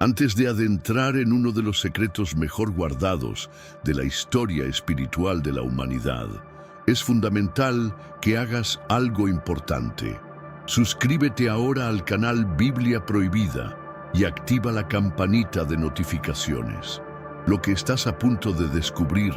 Antes de adentrar en uno de los secretos mejor guardados de la historia espiritual de la humanidad, es fundamental que hagas algo importante. Suscríbete ahora al canal Biblia Prohibida y activa la campanita de notificaciones. Lo que estás a punto de descubrir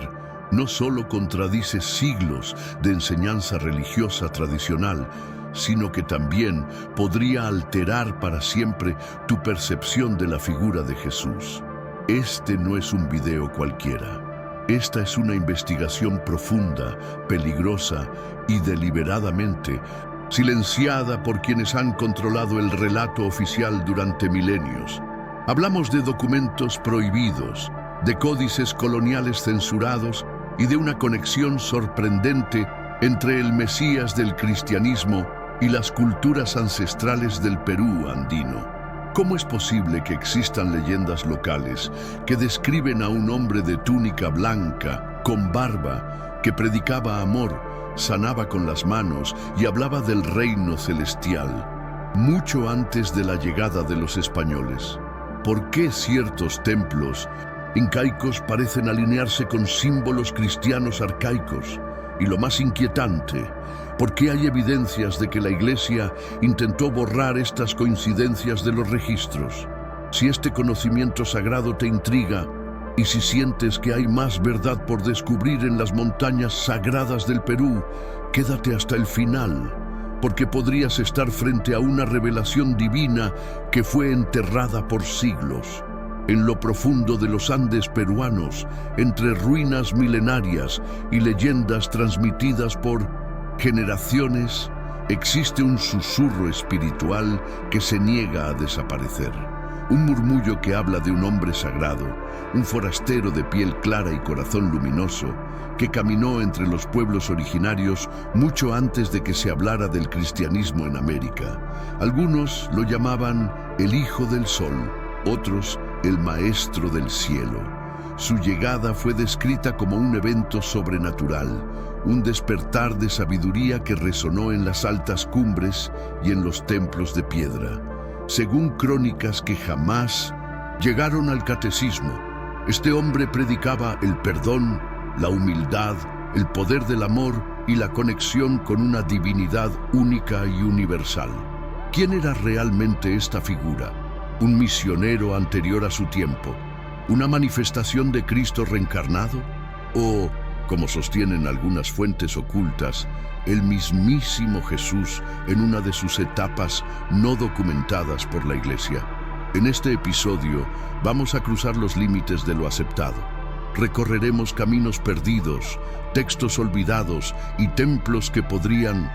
no solo contradice siglos de enseñanza religiosa tradicional, sino que también podría alterar para siempre tu percepción de la figura de Jesús. Este no es un video cualquiera. Esta es una investigación profunda, peligrosa y deliberadamente silenciada por quienes han controlado el relato oficial durante milenios. Hablamos de documentos prohibidos, de códices coloniales censurados y de una conexión sorprendente entre el Mesías del cristianismo y las culturas ancestrales del Perú andino. ¿Cómo es posible que existan leyendas locales que describen a un hombre de túnica blanca, con barba, que predicaba amor, sanaba con las manos y hablaba del reino celestial, mucho antes de la llegada de los españoles? ¿Por qué ciertos templos incaicos parecen alinearse con símbolos cristianos arcaicos? Y lo más inquietante, ¿por qué hay evidencias de que la Iglesia intentó borrar estas coincidencias de los registros? Si este conocimiento sagrado te intriga, y si sientes que hay más verdad por descubrir en las montañas sagradas del Perú, quédate hasta el final, porque podrías estar frente a una revelación divina que fue enterrada por siglos. En lo profundo de los Andes peruanos, entre ruinas milenarias y leyendas transmitidas por generaciones, existe un susurro espiritual que se niega a desaparecer. Un murmullo que habla de un hombre sagrado, un forastero de piel clara y corazón luminoso, que caminó entre los pueblos originarios mucho antes de que se hablara del cristianismo en América. Algunos lo llamaban el Hijo del Sol, otros el Maestro del Cielo. Su llegada fue descrita como un evento sobrenatural, un despertar de sabiduría que resonó en las altas cumbres y en los templos de piedra. Según crónicas que jamás llegaron al catecismo, este hombre predicaba el perdón, la humildad, el poder del amor y la conexión con una divinidad única y universal. ¿Quién era realmente esta figura? ¿Un misionero anterior a su tiempo? ¿Una manifestación de Cristo reencarnado? ¿O, como sostienen algunas fuentes ocultas, el mismísimo Jesús en una de sus etapas no documentadas por la Iglesia? En este episodio vamos a cruzar los límites de lo aceptado. Recorreremos caminos perdidos, textos olvidados y templos que podrían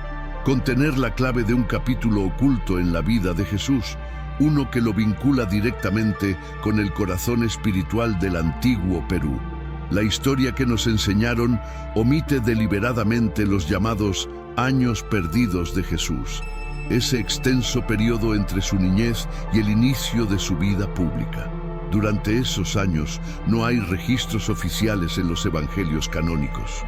contener la clave de un capítulo oculto en la vida de Jesús, uno que lo vincula directamente con el corazón espiritual del antiguo Perú. La historia que nos enseñaron omite deliberadamente los llamados años perdidos de Jesús, ese extenso periodo entre su niñez y el inicio de su vida pública. Durante esos años no hay registros oficiales en los evangelios canónicos.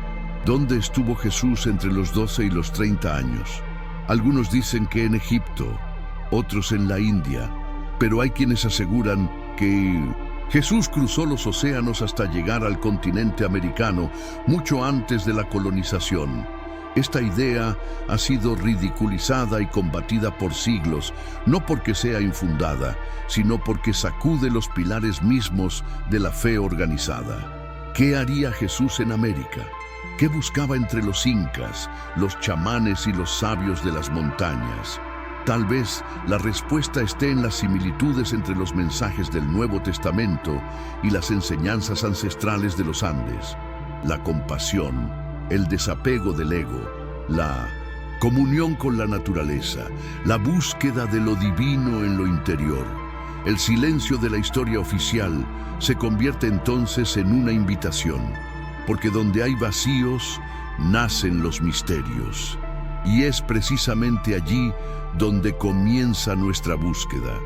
¿Dónde estuvo Jesús entre los 12 y los 30 años? Algunos dicen que en Egipto, otros en la India, pero hay quienes aseguran que Jesús cruzó los océanos hasta llegar al continente americano mucho antes de la colonización. Esta idea ha sido ridiculizada y combatida por siglos, no porque sea infundada, sino porque sacude los pilares mismos de la fe organizada. ¿Qué haría Jesús en América? ¿Qué buscaba entre los incas, los chamanes y los sabios de las montañas? Tal vez la respuesta esté en las similitudes entre los mensajes del Nuevo Testamento y las enseñanzas ancestrales de los Andes. La compasión, el desapego del ego, la comunión con la naturaleza, la búsqueda de lo divino en lo interior. El silencio de la historia oficial se convierte entonces en una invitación, porque donde hay vacíos, nacen los misterios. Y es precisamente allí donde comienza nuestra búsqueda.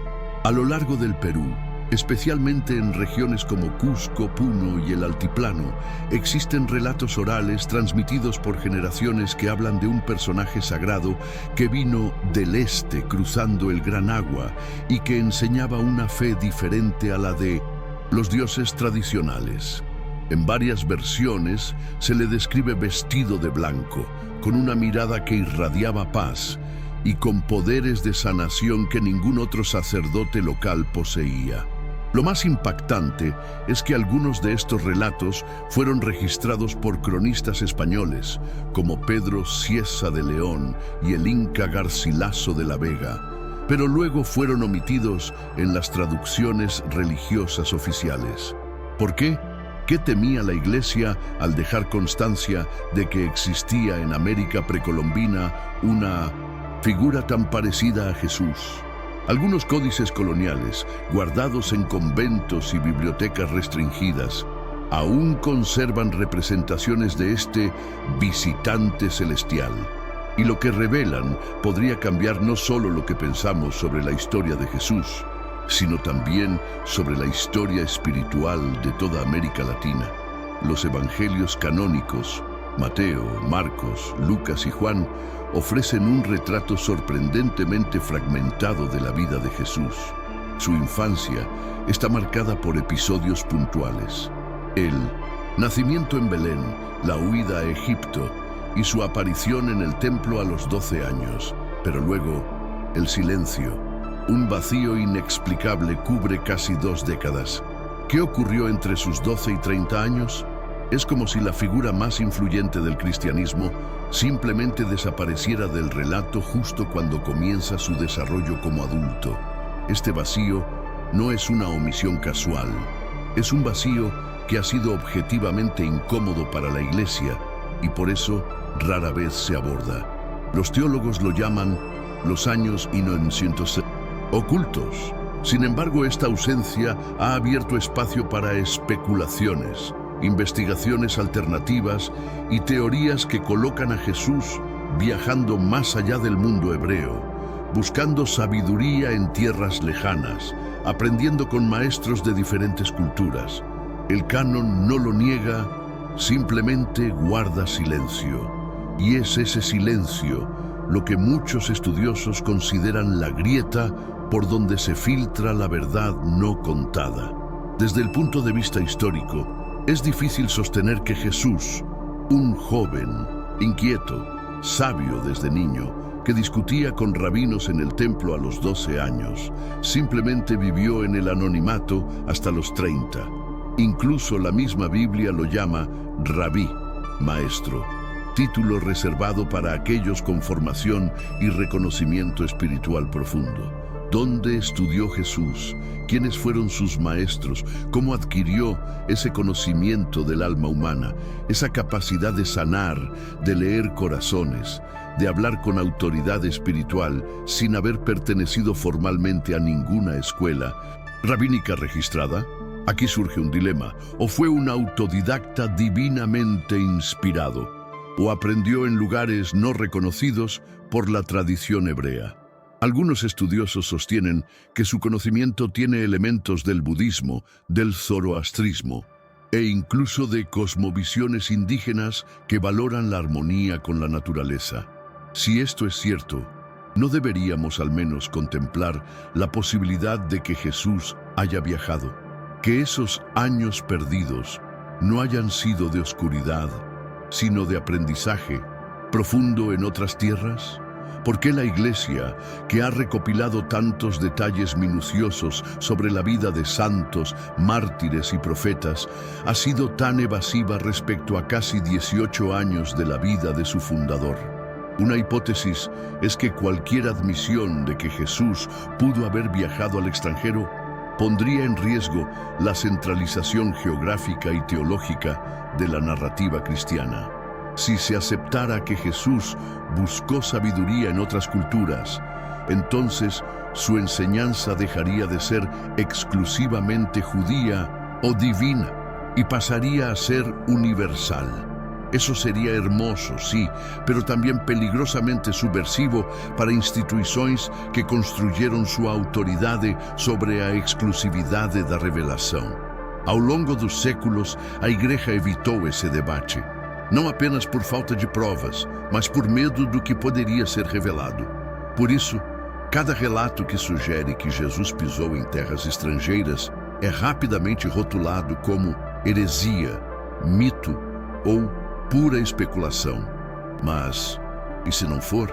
A lo largo del Perú, Especialmente en regiones como Cusco, Puno y el Altiplano, existen relatos orales transmitidos por generaciones que hablan de un personaje sagrado que vino del este cruzando el Gran Agua y que enseñaba una fe diferente a la de los dioses tradicionales. En varias versiones se le describe vestido de blanco, con una mirada que irradiaba paz y con poderes de sanación que ningún otro sacerdote local poseía. Lo más impactante es que algunos de estos relatos fueron registrados por cronistas españoles, como Pedro Cieza de León y el Inca Garcilaso de la Vega, pero luego fueron omitidos en las traducciones religiosas oficiales. ¿Por qué? ¿Qué temía la Iglesia al dejar constancia de que existía en América precolombina una figura tan parecida a Jesús? Algunos códices coloniales, guardados en conventos y bibliotecas restringidas, aún conservan representaciones de este visitante celestial. Y lo que revelan podría cambiar no solo lo que pensamos sobre la historia de Jesús, sino también sobre la historia espiritual de toda América Latina. Los evangelios canónicos, Mateo, Marcos, Lucas y Juan, ofrecen un retrato sorprendentemente fragmentado de la vida de Jesús. Su infancia está marcada por episodios puntuales. El nacimiento en Belén, la huida a Egipto y su aparición en el templo a los 12 años. Pero luego, el silencio. Un vacío inexplicable cubre casi 2 décadas. ¿Qué ocurrió entre sus 12 y 30 años? Es como si la figura más influyente del cristianismo simplemente desapareciera del relato justo cuando comienza su desarrollo como adulto. Este vacío no es una omisión casual, es un vacío que ha sido objetivamente incómodo para la Iglesia y por eso rara vez se aborda. Los teólogos lo llaman los años 1900 ocultos. Sin embargo, esta ausencia ha abierto espacio para especulaciones, investigaciones alternativas y teorías que colocan a Jesús viajando más allá del mundo hebreo, buscando sabiduría en tierras lejanas, aprendiendo con maestros de diferentes culturas. El canon no lo niega, simplemente guarda silencio. Y es ese silencio lo que muchos estudiosos consideran la grieta por donde se filtra la verdad no contada. Desde el punto de vista histórico, es difícil sostener que Jesús, un joven, inquieto, sabio desde niño, que discutía con rabinos en el templo a los 12 años, simplemente vivió en el anonimato hasta los 30. Incluso la misma Biblia lo llama rabí, maestro, título reservado para aquellos con formación y reconocimiento espiritual profundo. ¿Dónde estudió Jesús? ¿Quiénes fueron sus maestros? ¿Cómo adquirió ese conocimiento del alma humana? Esa capacidad de sanar, de leer corazones, de hablar con autoridad espiritual sin haber pertenecido formalmente a ninguna escuela rabínica registrada. Aquí surge un dilema. ¿O fue un autodidacta divinamente inspirado? ¿O aprendió en lugares no reconocidos por la tradición hebrea? Algunos estudiosos sostienen que su conocimiento tiene elementos del budismo, del zoroastrismo e incluso de cosmovisiones indígenas que valoran la armonía con la naturaleza. Si esto es cierto, ¿no deberíamos al menos contemplar la posibilidad de que Jesús haya viajado? Que esos años perdidos no hayan sido de oscuridad, sino de aprendizaje profundo en otras tierras. ¿Por qué la Iglesia, que ha recopilado tantos detalles minuciosos sobre la vida de santos, mártires y profetas, ha sido tan evasiva respecto a casi 18 años de la vida de su fundador? Una hipótesis es que cualquier admisión de que Jesús pudo haber viajado al extranjero pondría en riesgo la centralización geográfica y teológica de la narrativa cristiana. Si se aceptara que Jesús buscó sabiduría en otras culturas, entonces su enseñanza dejaría de ser exclusivamente judía o divina y pasaría a ser universal. Eso seria hermoso, sí, pero também peligrosamente subversivo para instituições que construyeron sua autoridade sobre a exclusividade da revelação. Ao longo dos séculos, a Igreja evitou esse debate, não apenas por falta de provas, mas por medo do que poderia ser revelado. Por isso, cada relato que sugere que Jesus pisou em terras estrangeiras é rapidamente rotulado como heresia, mito ou pura especulação. Mas, e se não for?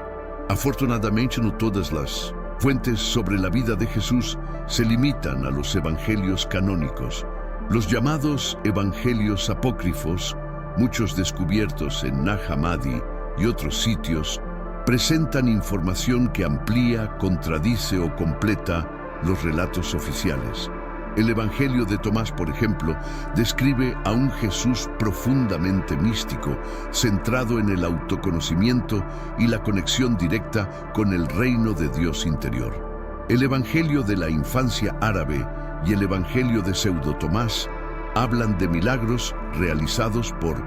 Afortunadamente, no todas las fuentes sobre la vida de Jesús se limitan a los evangelios canónicos. Los llamados evangelios apócrifos, muchos descubiertos en Nag Hammadi y otros sitios, presentan información que amplía, contradice o completa los relatos oficiales. El Evangelio de Tomás, por ejemplo, describe a un Jesús profundamente místico, centrado en el autoconocimiento y la conexión directa con el reino de Dios interior. El Evangelio de la infancia árabe y el Evangelio de Pseudo Tomás hablan de milagros realizados por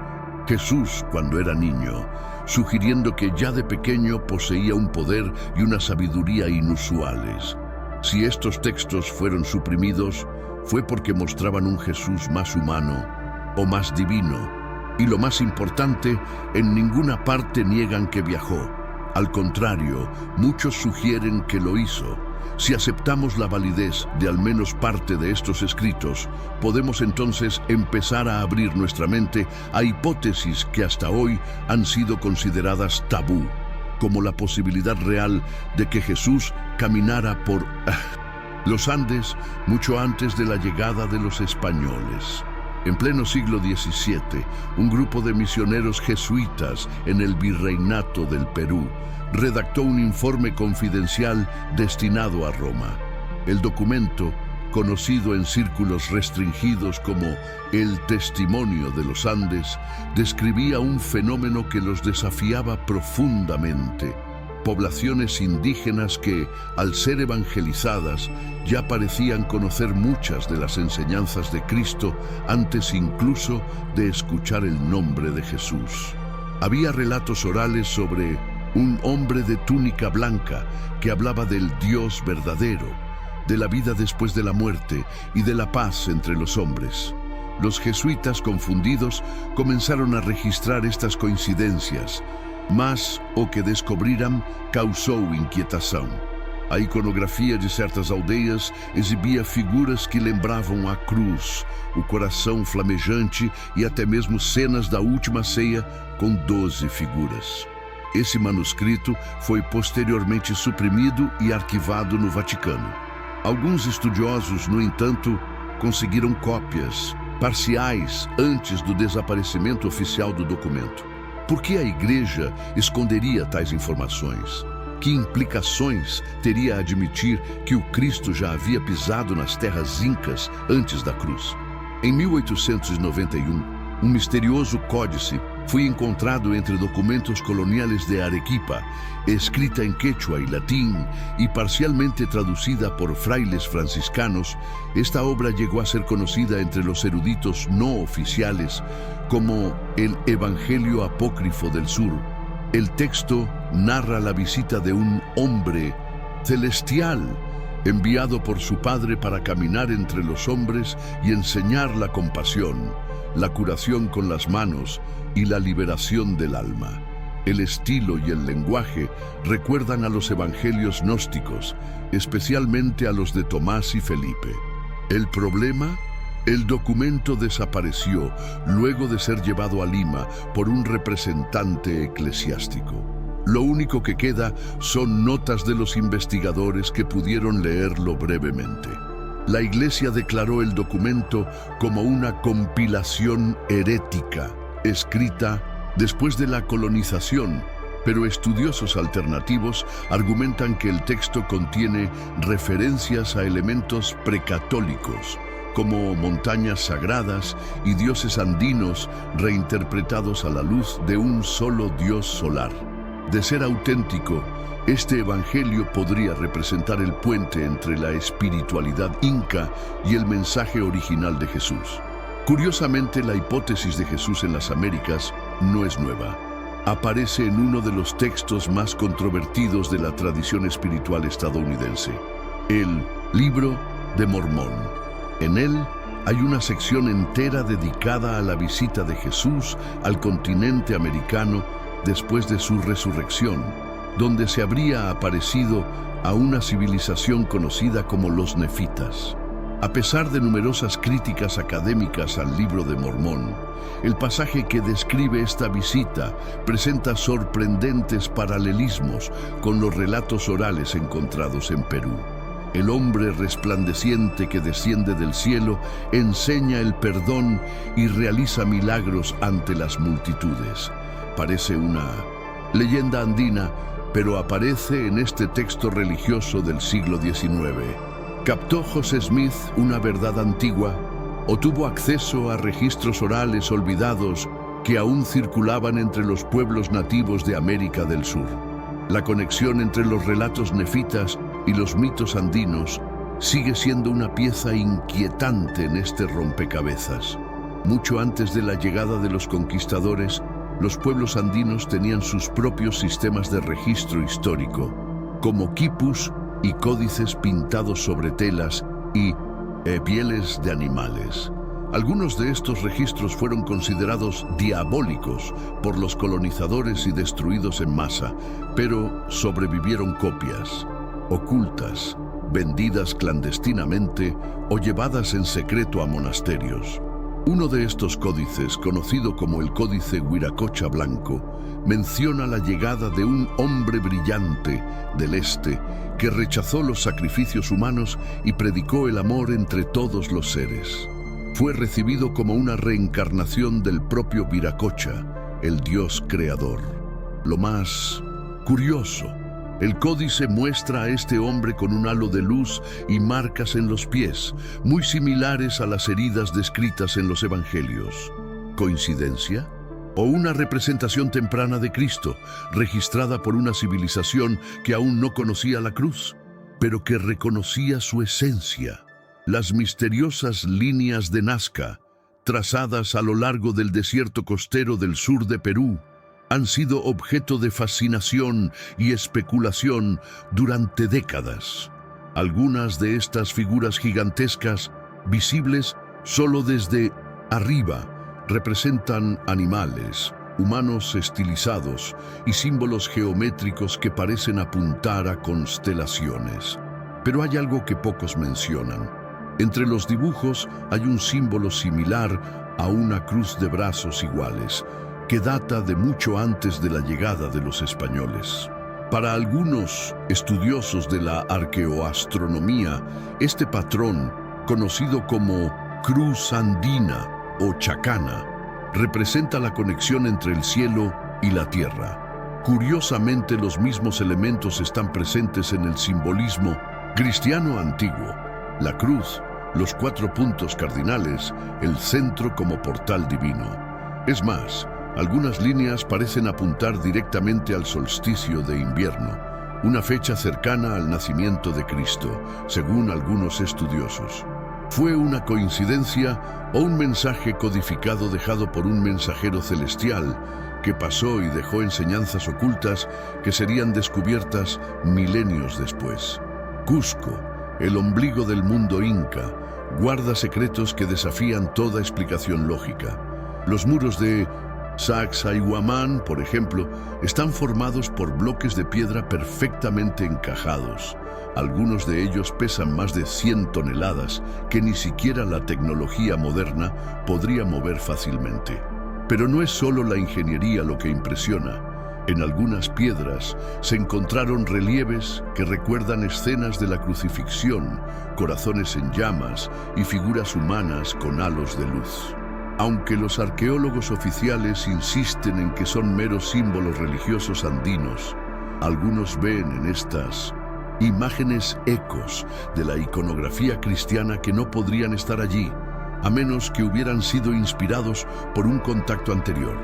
Jesús cuando era niño, sugiriendo que ya de pequeño poseía un poder y una sabiduría inusuales. Si estos textos fueron suprimidos, fue porque mostraban un Jesús más humano o más divino. Y lo más importante, en ninguna parte niegan que viajó. Al contrario, muchos sugieren que lo hizo. Si aceptamos la validez de al menos parte de estos escritos, podemos entonces empezar a abrir nuestra mente a hipótesis que hasta hoy han sido consideradas tabú, como la posibilidad real de que Jesús caminara por los Andes mucho antes de la llegada de los españoles. En pleno siglo XVII, un grupo de misioneros jesuitas en el Virreinato del Perú redactó un informe confidencial destinado a Roma. El documento, conocido en círculos restringidos como el Testimonio de los Andes, describía un fenómeno que los desafiaba profundamente. Poblaciones indígenas que, al ser evangelizadas, ya parecían conocer muchas de las enseñanzas de Cristo antes incluso de escuchar el nombre de Jesús. Había relatos orales sobre un hombre de túnica blanca que hablaba del Dios verdadero, de la vida después de la muerte y de la paz entre los hombres. Los jesuitas, confundidos, comenzaron a registrar estas coincidencias, mas o que descobriram causou inquietação. A iconografia de certas aldeias exibia figuras que lembravam a cruz, o coração flamejante e até mesmo cenas da última ceia com 12 figuras. Esse manuscrito foi posteriormente suprimido e arquivado no Vaticano. Alguns estudiosos, no entanto, conseguiram cópias parciais antes do desaparecimento oficial do documento. Por que a Igreja esconderia tais informações? Que implicações teria admitir que o Cristo já havia pisado nas terras incas antes da cruz? Em 1891, um misterioso códice foi encontrado entre documentos coloniales de Arequipa, escrita em quechua e latim e parcialmente traducida por frailes franciscanos. Esta obra llegó a ser conocida entre los eruditos no oficiales como el Evangelio Apócrifo del Sur. El texto narra la visita de un hombre celestial enviado por su Padre para caminar entre los hombres y enseñar la compasión, la curación con las manos y la liberación del alma. El estilo y el lenguaje recuerdan a los evangelios gnósticos, especialmente a los de Tomás y Felipe. ¿El problema? El documento desapareció luego de ser llevado a Lima por un representante eclesiástico. Lo único que queda son notas de los investigadores que pudieron leerlo brevemente. La Iglesia declaró el documento como una compilación herética, escrita después de la colonización, pero estudiosos alternativos argumentan que el texto contiene referencias a elementos precatólicos, como montañas sagradas y dioses andinos reinterpretados a la luz de un solo Dios solar. De ser auténtico, este evangelio podría representar el puente entre la espiritualidad inca y el mensaje original de Jesús. Curiosamente, la hipótesis de Jesús en las Américas no es nueva. Aparece en uno de los textos más controvertidos de la tradición espiritual estadounidense, el Libro de Mormón. En él hay una sección entera dedicada a la visita de Jesús al continente americano después de su resurrección, donde se habría aparecido a una civilización conocida como los nefitas. A pesar de numerosas críticas académicas al Libro de Mormón, el pasaje que describe esta visita presenta sorprendentes paralelismos con los relatos orales encontrados en Perú. El hombre resplandeciente que desciende del cielo enseña el perdón y realiza milagros ante las multitudes. Parece una leyenda andina, pero aparece en este texto religioso del siglo XIX. ¿Captó José Smith una verdad antigua o tuvo acceso a registros orales olvidados que aún circulaban entre los pueblos nativos de América del Sur? La conexión entre los relatos nefitas y los mitos andinos sigue siendo una pieza inquietante en este rompecabezas. Mucho antes de la llegada de los conquistadores, los pueblos andinos tenían sus propios sistemas de registro histórico, como quipus y códices pintados sobre telas y pieles de animales. Algunos de estos registros fueron considerados diabólicos por los colonizadores y destruidos en masa, pero sobrevivieron copias, ocultas, vendidas clandestinamente o llevadas en secreto a monasterios. Uno de estos códices, conocido como el Códice Wiracocha Blanco, menciona la llegada de un hombre brillante del este que rechazó los sacrificios humanos y predicó el amor entre todos los seres. Fue recibido como una reencarnación del propio Viracocha, el dios creador. Lo más curioso, el códice muestra a este hombre con un halo de luz y marcas en los pies, muy similares a las heridas descritas en los evangelios. ¿Coincidencia? ¿O una representación temprana de Cristo, registrada por una civilización que aún no conocía la cruz, pero que reconocía su esencia? Las misteriosas líneas de Nazca, trazadas a lo largo del desierto costero del sur de Perú, han sido objeto de fascinación y especulación durante décadas. Algunas de estas figuras gigantescas, visibles solo desde arriba, representan animales, humanos estilizados y símbolos geométricos que parecen apuntar a constelaciones. Pero hay algo que pocos mencionan. Entre los dibujos hay un símbolo similar a una cruz de brazos iguales, que data de mucho antes de la llegada de los españoles. Para algunos estudiosos de la arqueoastronomía, este patrón, conocido como cruz andina o chacana, representa la conexión entre el cielo y la tierra. Curiosamente, los mismos elementos están presentes en el simbolismo cristiano antiguo: la cruz, los 4 puntos cardinales, el centro como portal divino. Es más, algunas líneas parecen apuntar directamente al solsticio de invierno, una fecha cercana al nacimiento de Cristo, según algunos estudiosos. ¿Fue una coincidencia o un mensaje codificado dejado por un mensajero celestial que pasó y dejó enseñanzas ocultas que serían descubiertas milenios después? Cusco, el ombligo del mundo inca, guarda secretos que desafían toda explicación lógica. Los muros de Sacsayhuamán, por ejemplo, están formados por bloques de piedra perfectamente encajados. Algunos de ellos pesan más de 100 toneladas que ni siquiera la tecnología moderna podría mover fácilmente. Pero no es solo la ingeniería lo que impresiona. En algunas piedras se encontraron relieves que recuerdan escenas de la crucifixión, corazones en llamas y figuras humanas con halos de luz. Aunque los arqueólogos oficiales insisten en que son meros símbolos religiosos andinos, algunos ven en estas imágenes ecos de la iconografía cristiana que no podrían estar allí, a menos que hubieran sido inspirados por un contacto anterior.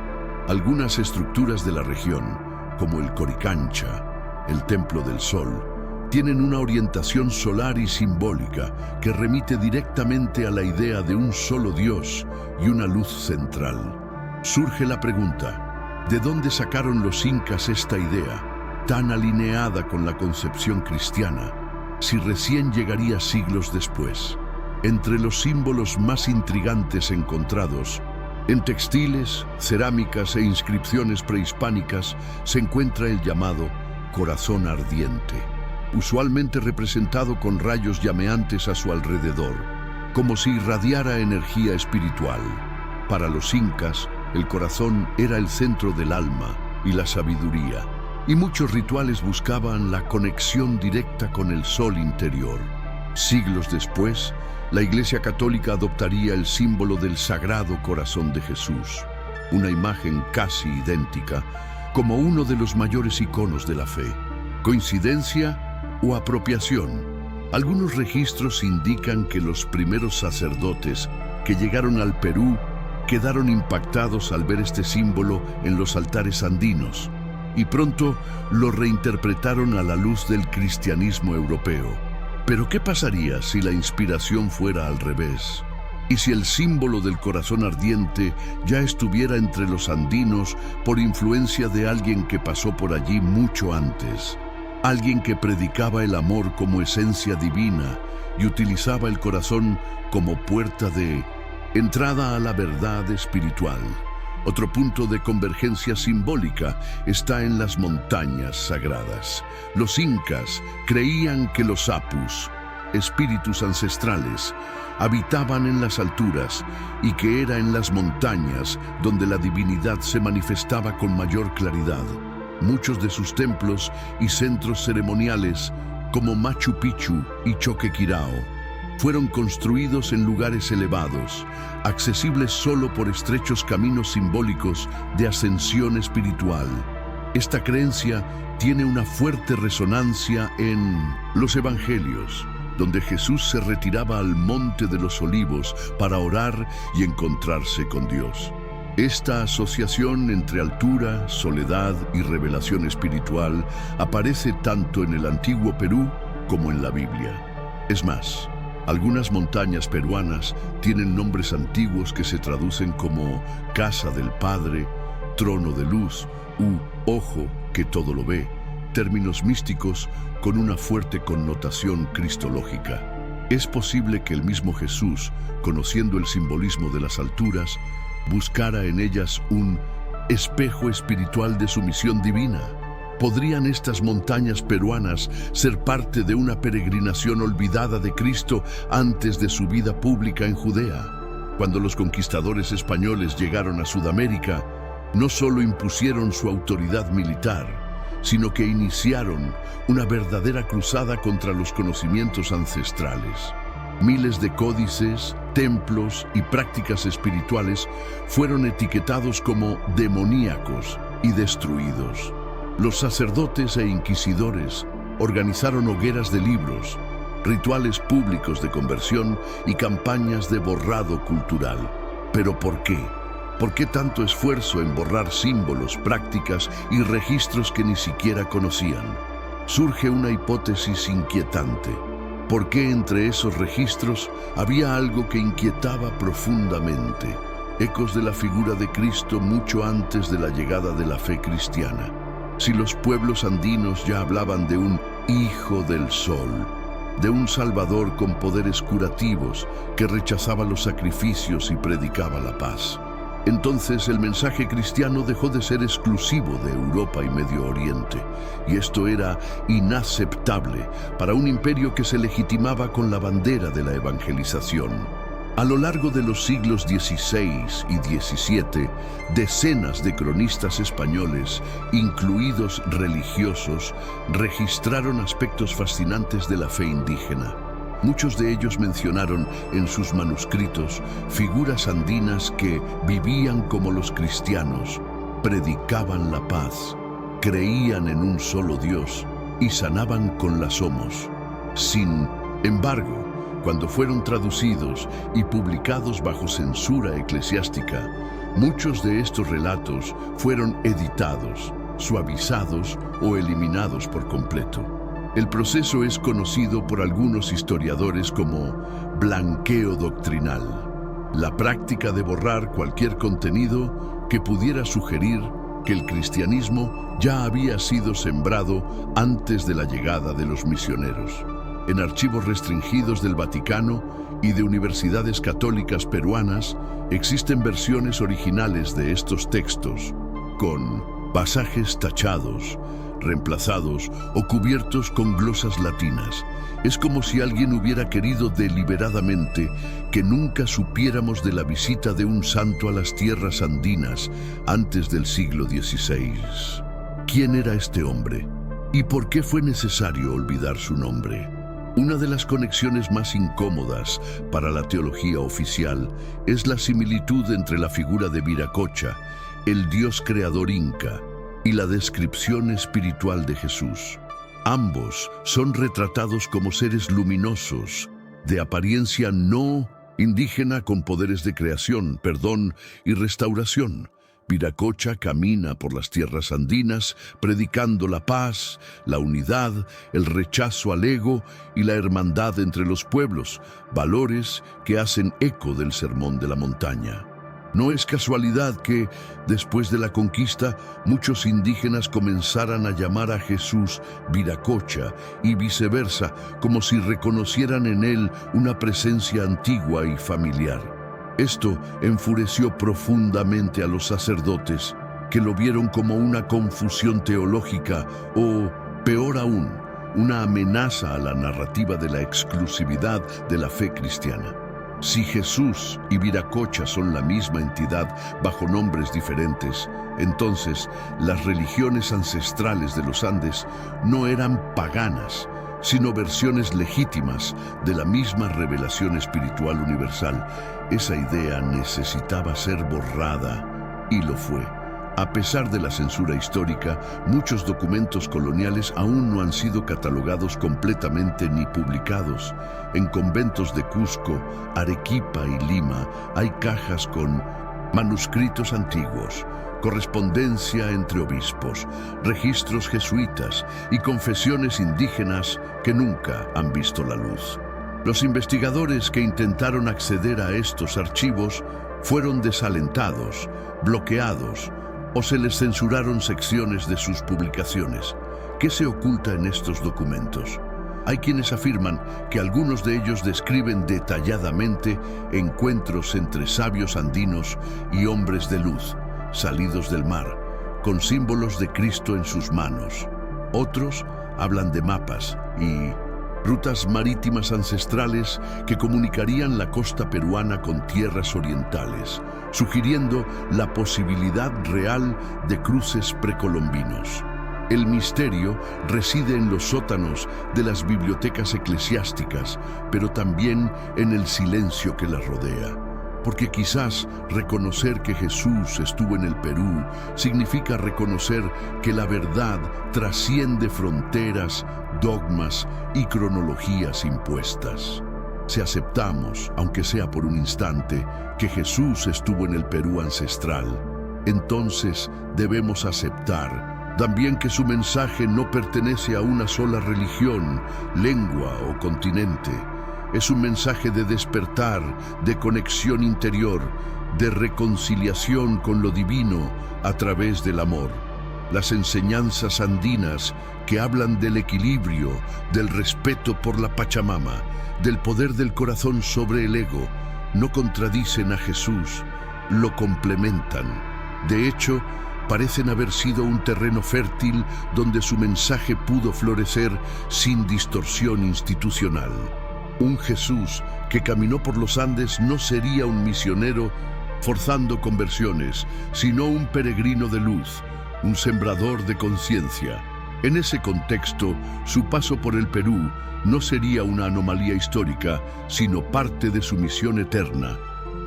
Algunas estructuras de la región, como el Coricancha, el Templo del Sol, tienen una orientación solar y simbólica que remite directamente a la idea de un solo Dios y una luz central. Surge la pregunta, ¿de dónde sacaron los incas esta idea, tan alineada con la concepción cristiana, si recién llegaría siglos después? Entre los símbolos más intrigantes encontrados, en textiles, cerámicas e inscripciones prehispánicas, se encuentra el llamado corazón ardiente, usualmente representado con rayos llameantes a su alrededor, como si irradiara energía espiritual. Para los incas, el corazón era el centro del alma y la sabiduría, y muchos rituales buscaban la conexión directa con el sol interior. Siglos después, la Iglesia Católica adoptaría el símbolo del Sagrado Corazón de Jesús, una imagen casi idéntica, como uno de los mayores iconos de la fe. ¿Coincidencia o apropiación? Algunos registros indican que los primeros sacerdotes que llegaron al Perú quedaron impactados al ver este símbolo en los altares andinos y pronto lo reinterpretaron a la luz del cristianismo europeo. Pero ¿qué pasaría si la inspiración fuera al revés? ¿Y si el símbolo del corazón ardiente ya estuviera entre los andinos por influencia de alguien que pasó por allí mucho antes? Alguien que predicaba el amor como esencia divina y utilizaba el corazón como puerta de entrada a la verdad espiritual. Otro punto de convergencia simbólica está en las montañas sagradas. Los incas creían que los apus, espíritus ancestrales, habitaban en las alturas y que era en las montañas donde la divinidad se manifestaba con mayor claridad. Muchos de sus templos y centros ceremoniales, como Machu Picchu y Choquequirao, fueron construidos en lugares elevados, accesibles solo por estrechos caminos simbólicos de ascensión espiritual. Esta creencia tiene una fuerte resonancia en los Evangelios, donde Jesús se retiraba al Monte de los Olivos para orar y encontrarse con Dios. Esta asociación entre altura, soledad y revelación espiritual aparece tanto en el antiguo Perú como en la Biblia. Es más, algunas montañas peruanas tienen nombres antiguos que se traducen como Casa del Padre, Trono de Luz u Ojo que todo lo ve, términos místicos con una fuerte connotación cristológica. Es posible que el mismo Jesús, conociendo el simbolismo de las alturas, buscara en ellas un espejo espiritual de su misión divina. ¿Podrían estas montañas peruanas ser parte de una peregrinación olvidada de Cristo antes de su vida pública en Judea? Cuando los conquistadores españoles llegaron a Sudamérica, no solo impusieron su autoridad militar, sino que iniciaron una verdadera cruzada contra los conocimientos ancestrales. Miles de códices, templos y prácticas espirituales fueron etiquetados como demoníacos y destruidos. Los sacerdotes e inquisidores organizaron hogueras de libros, rituales públicos de conversión y campañas de borrado cultural. ¿Pero por qué? ¿Por qué tanto esfuerzo en borrar símbolos, prácticas y registros que ni siquiera conocían? Surge una hipótesis inquietante. ¿Por qué entre esos registros había algo que inquietaba profundamente? Ecos de la figura de Cristo mucho antes de la llegada de la fe cristiana. Si los pueblos andinos ya hablaban de un Hijo del Sol, de un Salvador con poderes curativos que rechazaba los sacrificios y predicaba la paz, entonces el mensaje cristiano dejó de ser exclusivo de Europa y Medio Oriente, y esto era inaceptable para un imperio que se legitimaba con la bandera de la evangelización. A lo largo de los siglos XVI y XVII, decenas de cronistas españoles, incluidos religiosos, registraron aspectos fascinantes de la fe indígena. Muchos de ellos mencionaron en sus manuscritos figuras andinas que vivían como los cristianos, predicaban la paz, creían en un solo Dios y sanaban con las homos. Sin embargo, cuando fueron traducidos y publicados bajo censura eclesiástica, muchos de estos relatos fueron editados, suavizados o eliminados por completo. El proceso es conocido por algunos historiadores como blanqueo doctrinal, la práctica de borrar cualquier contenido que pudiera sugerir que el cristianismo ya había sido sembrado antes de la llegada de los misioneros. En archivos restringidos del Vaticano y de universidades católicas peruanas existen versiones originales de estos textos, con pasajes tachados, reemplazados o cubiertos con glosas latinas. Es como si alguien hubiera querido deliberadamente que nunca supiéramos de la visita de un santo a las tierras andinas antes del siglo XVI. ¿Quién era este hombre? ¿Y por qué fue necesario olvidar su nombre? Una de las conexiones más incómodas para la teología oficial es la similitud entre la figura de Viracocha, el dios creador inca, y la descripción espiritual de Jesús. Ambos son retratados como seres luminosos, de apariencia no indígena con poderes de creación, perdón y restauración. Viracocha camina por las tierras andinas predicando la paz, la unidad, el rechazo al ego y la hermandad entre los pueblos, valores que hacen eco del Sermón de la Montaña. No es casualidad que, después de la conquista, muchos indígenas comenzaran a llamar a Jesús Viracocha y viceversa, como si reconocieran en él una presencia antigua y familiar. Esto enfureció profundamente a los sacerdotes, que lo vieron como una confusión teológica o, peor aún, una amenaza a la narrativa de la exclusividad de la fe cristiana. Si Jesús y Viracocha son la misma entidad bajo nombres diferentes, entonces las religiones ancestrales de los Andes no eran paganas, sino versiones legítimas de la misma revelación espiritual universal. Esa idea necesitaba ser borrada, y lo fue. A pesar de la censura histórica, muchos documentos coloniales aún no han sido catalogados completamente ni publicados. En conventos de Cusco, Arequipa y Lima hay cajas con manuscritos antiguos, correspondencia entre obispos, registros jesuitas y confesiones indígenas que nunca han visto la luz. Los investigadores que intentaron acceder a estos archivos fueron desalentados, bloqueados, o se les censuraron secciones de sus publicaciones. ¿Qué se oculta en estos documentos? Hay quienes afirman que algunos de ellos describen detalladamente encuentros entre sabios andinos y hombres de luz, salidos del mar, con símbolos de Cristo en sus manos. Otros hablan de mapas y rutas marítimas ancestrales que comunicarían la costa peruana con tierras orientales, sugiriendo la posibilidad real de cruces precolombinos. El misterio reside en los sótanos de las bibliotecas eclesiásticas, pero también en el silencio que las rodea. Porque quizás reconocer que Jesús estuvo en el Perú significa reconocer que la verdad trasciende fronteras, dogmas y cronologías impuestas. Si aceptamos, aunque sea por un instante, que Jesús estuvo en el Perú ancestral, entonces debemos aceptar también que su mensaje no pertenece a una sola religión, lengua o continente. Es un mensaje de despertar, de conexión interior, de reconciliación con lo divino a través del amor. Las enseñanzas andinas que hablan del equilibrio, del respeto por la Pachamama, del poder del corazón sobre el ego, no contradicen a Jesús, lo complementan. De hecho, parecen haber sido un terreno fértil donde su mensaje pudo florecer sin distorsión institucional. Un Jesús que caminó por los Andes no sería un misionero forzando conversiones, sino un peregrino de luz, un sembrador de conciencia. En ese contexto, su paso por el Perú no sería una anomalía histórica, sino parte de su misión eterna: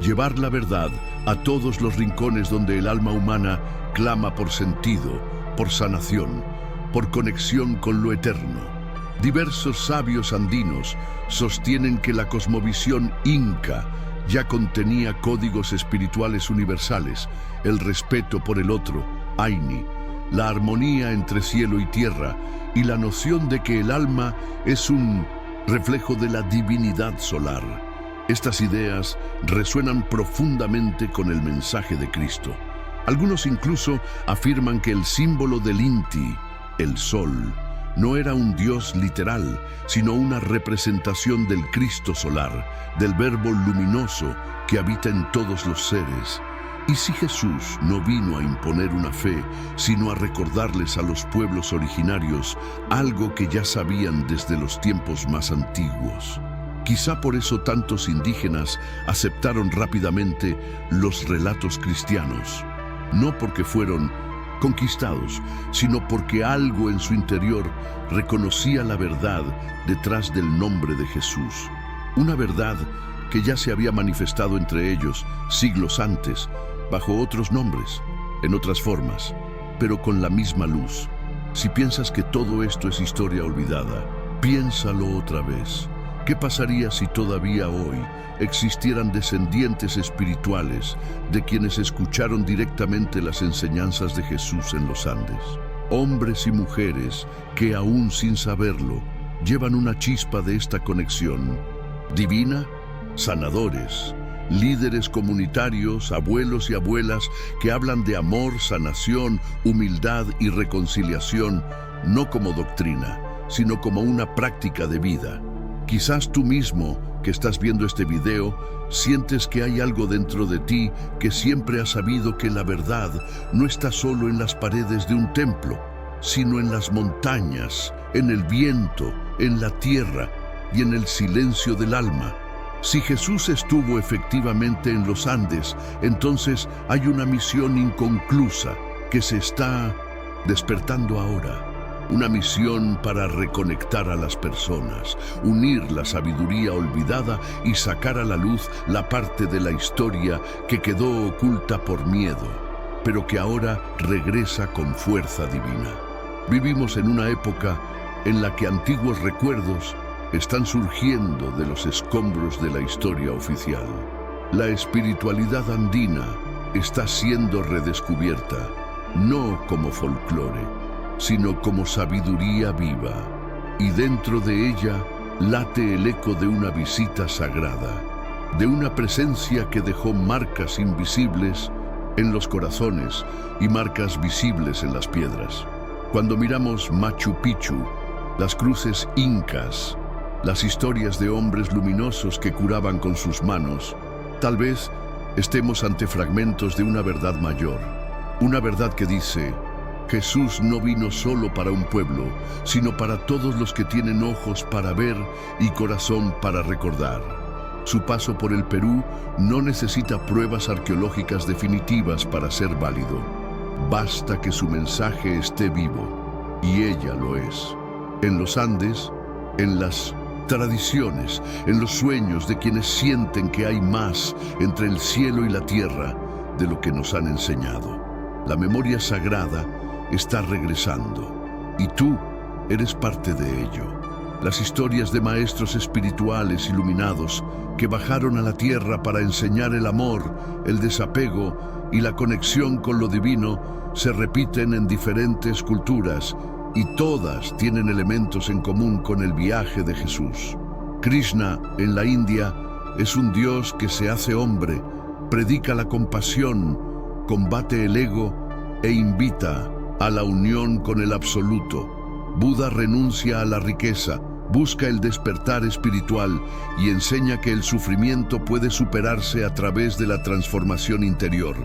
llevar la verdad a todos los rincones donde el alma humana clama por sentido, por sanación, por conexión con lo eterno. Diversos sabios andinos sostienen que la cosmovisión inca ya contenía códigos espirituales universales: el respeto por el otro, Aini, la armonía entre cielo y tierra, y la noción de que el alma es un reflejo de la divinidad solar. Estas ideas resuenan profundamente con el mensaje de Cristo. Algunos incluso afirman que el símbolo del Inti, el sol, no era un dios literal, sino una representación del Cristo solar, del Verbo luminoso que habita en todos los seres. ¿Y si Jesús no vino a imponer una fe, sino a recordarles a los pueblos originarios algo que ya sabían desde los tiempos más antiguos? Quizá por eso tantos indígenas aceptaron rápidamente los relatos cristianos, no porque fueron conquistados, sino porque algo en su interior reconocía la verdad detrás del nombre de Jesús. Una verdad que ya se había manifestado entre ellos siglos antes, bajo otros nombres, en otras formas, pero con la misma luz. Si piensas que todo esto es historia olvidada, piénsalo otra vez. ¿Qué pasaría si todavía hoy existieran descendientes espirituales de quienes escucharon directamente las enseñanzas de Jesús en los Andes? Hombres y mujeres que, aún sin saberlo, llevan una chispa de esta conexión divina, sanadores, líderes comunitarios, abuelos y abuelas que hablan de amor, sanación, humildad y reconciliación, no como doctrina, sino como una práctica de vida. Quizás tú mismo, que estás viendo este video, sientes que hay algo dentro de ti que siempre ha sabido que la verdad no está solo en las paredes de un templo, sino en las montañas, en el viento, en la tierra y en el silencio del alma. Si Jesús estuvo efectivamente en los Andes, entonces hay una misión inconclusa que se está despertando ahora. Una misión para reconectar a las personas, unir la sabiduría olvidada y sacar a la luz la parte de la historia que quedó oculta por miedo, pero que ahora regresa con fuerza divina. Vivimos en una época en la que antiguos recuerdos están surgiendo de los escombros de la historia oficial. La espiritualidad andina está siendo redescubierta, no como folclore, sino como sabiduría viva, y dentro de ella late el eco de una visita sagrada, de una presencia que dejó marcas invisibles en los corazones y marcas visibles en las piedras. Cuando miramos Machu Picchu, las cruces incas, las historias de hombres luminosos que curaban con sus manos, tal vez estemos ante fragmentos de una verdad mayor, una verdad que dice: Jesús no vino solo para un pueblo, sino para todos los que tienen ojos para ver y corazón para recordar. Su paso por el Perú no necesita pruebas arqueológicas definitivas para ser válido. Basta que su mensaje esté vivo, y ella lo es. En los Andes, en las tradiciones, en los sueños de quienes sienten que hay más entre el cielo y la tierra de lo que nos han enseñado. La memoria sagrada está regresando, y tú eres parte de ello. Las historias de maestros espirituales iluminados que bajaron a la tierra para enseñar el amor, el desapego y la conexión con lo divino se repiten en diferentes culturas, y todas tienen elementos en común con el viaje de Jesús. Krishna, en la India, es un Dios que se hace hombre, predica la compasión, combate el ego e invita a la unión con el absoluto. Buda renuncia a la riqueza, busca el despertar espiritual y enseña que el sufrimiento puede superarse a través de la transformación interior.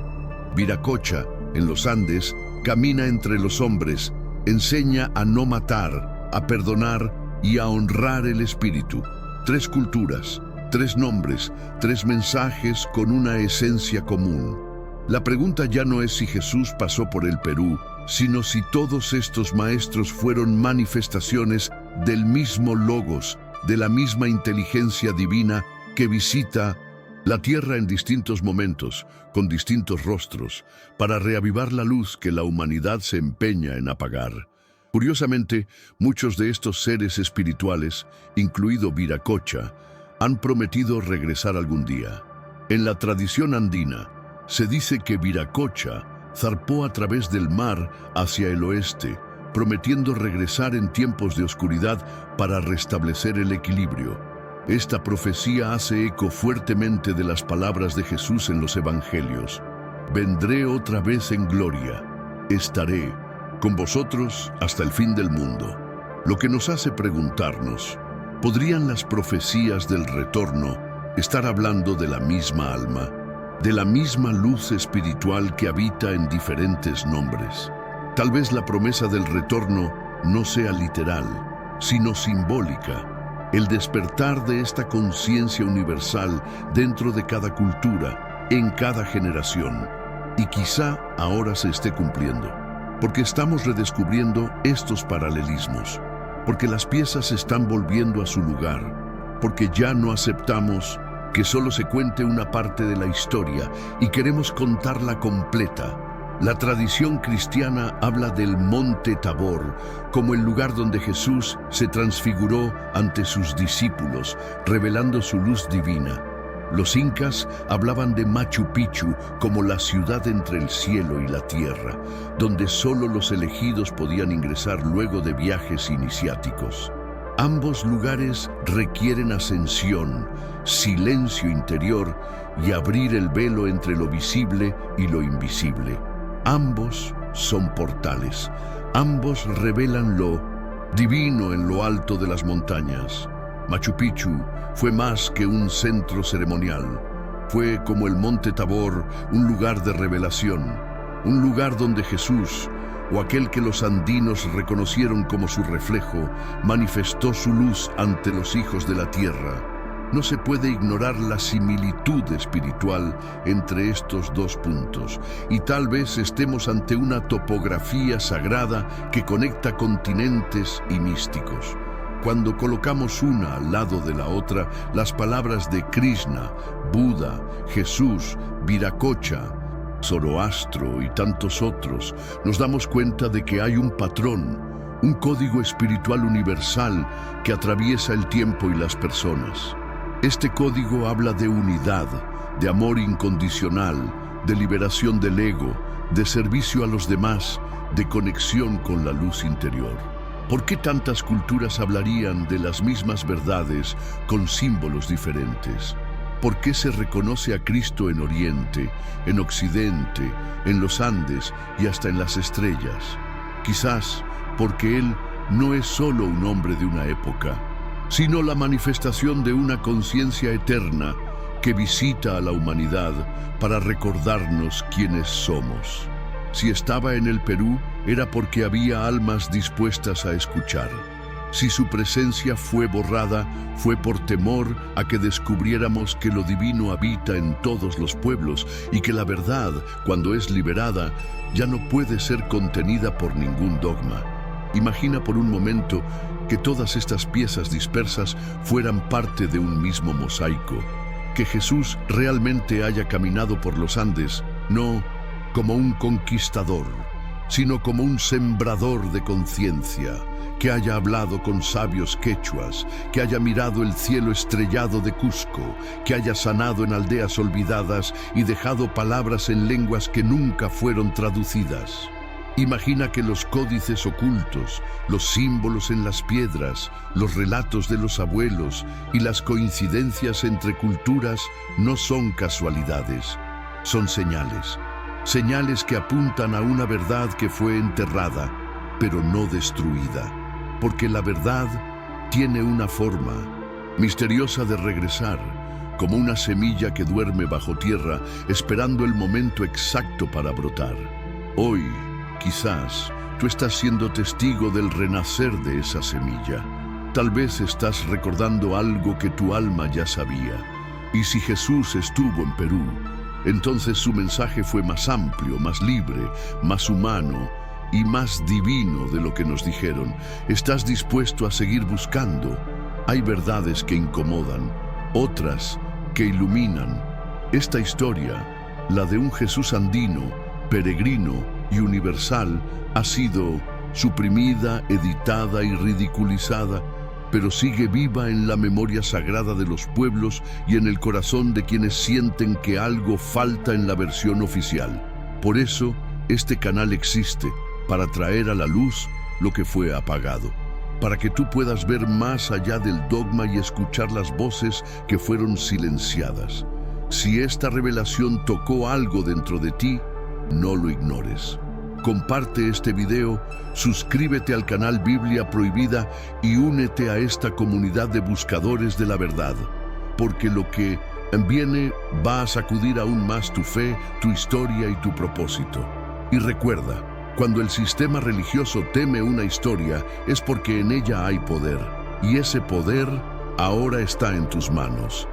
Viracocha, en los Andes, camina entre los hombres, enseña a no matar, a perdonar y a honrar el espíritu. 3 culturas, 3 nombres, 3 mensajes con una esencia común. La pregunta ya no es si Jesús pasó por el Perú, sino si todos estos maestros fueron manifestaciones del mismo Logos, de la misma inteligencia divina que visita la tierra en distintos momentos, con distintos rostros, para reavivar la luz que la humanidad se empeña en apagar. Curiosamente, muchos de estos seres espirituales, incluido Viracocha, han prometido regresar algún día. En la tradición andina, se dice que Viracocha zarpó a través del mar hacia el oeste, prometiendo regresar en tiempos de oscuridad para restablecer el equilibrio. Esta profecía hace eco fuertemente de las palabras de Jesús en los Evangelios. vendré otra vez en gloria. Estaré con vosotros hasta el fin del mundo. Lo que nos hace preguntarnos, ¿podrían las profecías del retorno estar hablando de la misma alma, de la misma luz espiritual que habita en diferentes nombres? Tal vez la promesa del retorno no sea literal, sino simbólica. El despertar de esta conciencia universal dentro de cada cultura, en cada generación. Y quizá ahora se esté cumpliendo, porque estamos redescubriendo estos paralelismos, porque las piezas están volviendo a su lugar, porque ya no aceptamos que solo se cuente una parte de la historia y queremos contarla completa. La tradición cristiana habla del Monte Tabor como el lugar donde Jesús se transfiguró ante sus discípulos, revelando su luz divina. Los incas hablaban de Machu Picchu como la ciudad entre el cielo y la tierra, donde solo los elegidos podían ingresar luego de viajes iniciáticos. Ambos lugares requieren ascensión, silencio interior y abrir el velo entre lo visible y lo invisible. Ambos son portales, ambos revelan lo divino en lo alto de las montañas. Machu Picchu fue más que un centro ceremonial. Fue como el Monte Tabor, un lugar de revelación, un lugar donde Jesús, o aquel que los andinos reconocieron como su reflejo, manifestó su luz ante los hijos de la tierra. No se puede ignorar la similitud espiritual entre estos dos puntos, y tal vez estemos ante una topografía sagrada que conecta continentes y místicos. Cuando colocamos una al lado de la otra, las palabras de Krishna, Buda, Jesús, Viracocha, Zoroastro y tantos otros, nos damos cuenta de que hay un patrón, un código espiritual universal que atraviesa el tiempo y las personas. Este código habla de unidad, de amor incondicional, de liberación del ego, de servicio a los demás, de conexión con la luz interior. ¿Por qué tantas culturas hablarían de las mismas verdades con símbolos diferentes? ¿Por qué se reconoce a Cristo en Oriente, en Occidente, en los Andes y hasta en las estrellas? Quizás porque Él no es solo un hombre de una época, sino la manifestación de una conciencia eterna que visita a la humanidad para recordarnos quiénes somos. Si estaba en el Perú, era porque había almas dispuestas a escuchar. Si su presencia fue borrada, fue por temor a que descubriéramos que lo divino habita en todos los pueblos y que la verdad, cuando es liberada, ya no puede ser contenida por ningún dogma. Imagina por un momento que todas estas piezas dispersas fueran parte de un mismo mosaico, que Jesús realmente haya caminado por los Andes, no como un conquistador, sino como un sembrador de conciencia, que haya hablado con sabios quechuas, que haya mirado el cielo estrellado de Cusco, que haya sanado en aldeas olvidadas y dejado palabras en lenguas que nunca fueron traducidas. Imagina que los códices ocultos, los símbolos en las piedras, los relatos de los abuelos y las coincidencias entre culturas no son casualidades, son señales. Señales que apuntan a una verdad que fue enterrada, pero no destruida, porque la verdad tiene una forma misteriosa de regresar, como una semilla que duerme bajo tierra, esperando el momento exacto para brotar. Hoy, quizás, tú estás siendo testigo del renacer de esa semilla. Tal vez estás recordando algo que tu alma ya sabía. Y si Jesús estuvo en Perú, entonces su mensaje fue más amplio, más libre, más humano y más divino de lo que nos dijeron. ¿Estás dispuesto a seguir buscando? Hay verdades que incomodan, otras que iluminan. Esta historia, la de un Jesús andino, peregrino y universal, ha sido suprimida, editada y ridiculizada, pero sigue viva en la memoria sagrada de los pueblos y en el corazón de quienes sienten que algo falta en la versión oficial. Por eso, este canal existe, para traer a la luz lo que fue apagado, para que tú puedas ver más allá del dogma y escuchar las voces que fueron silenciadas. Si esta revelación tocó algo dentro de ti, no lo ignores. Comparte este video, suscríbete al canal Biblia Prohibida y únete a esta comunidad de buscadores de la verdad, porque lo que viene va a sacudir aún más tu fe, tu historia y tu propósito. Y recuerda, cuando el sistema religioso teme una historia es porque en ella hay poder, y ese poder ahora está en tus manos.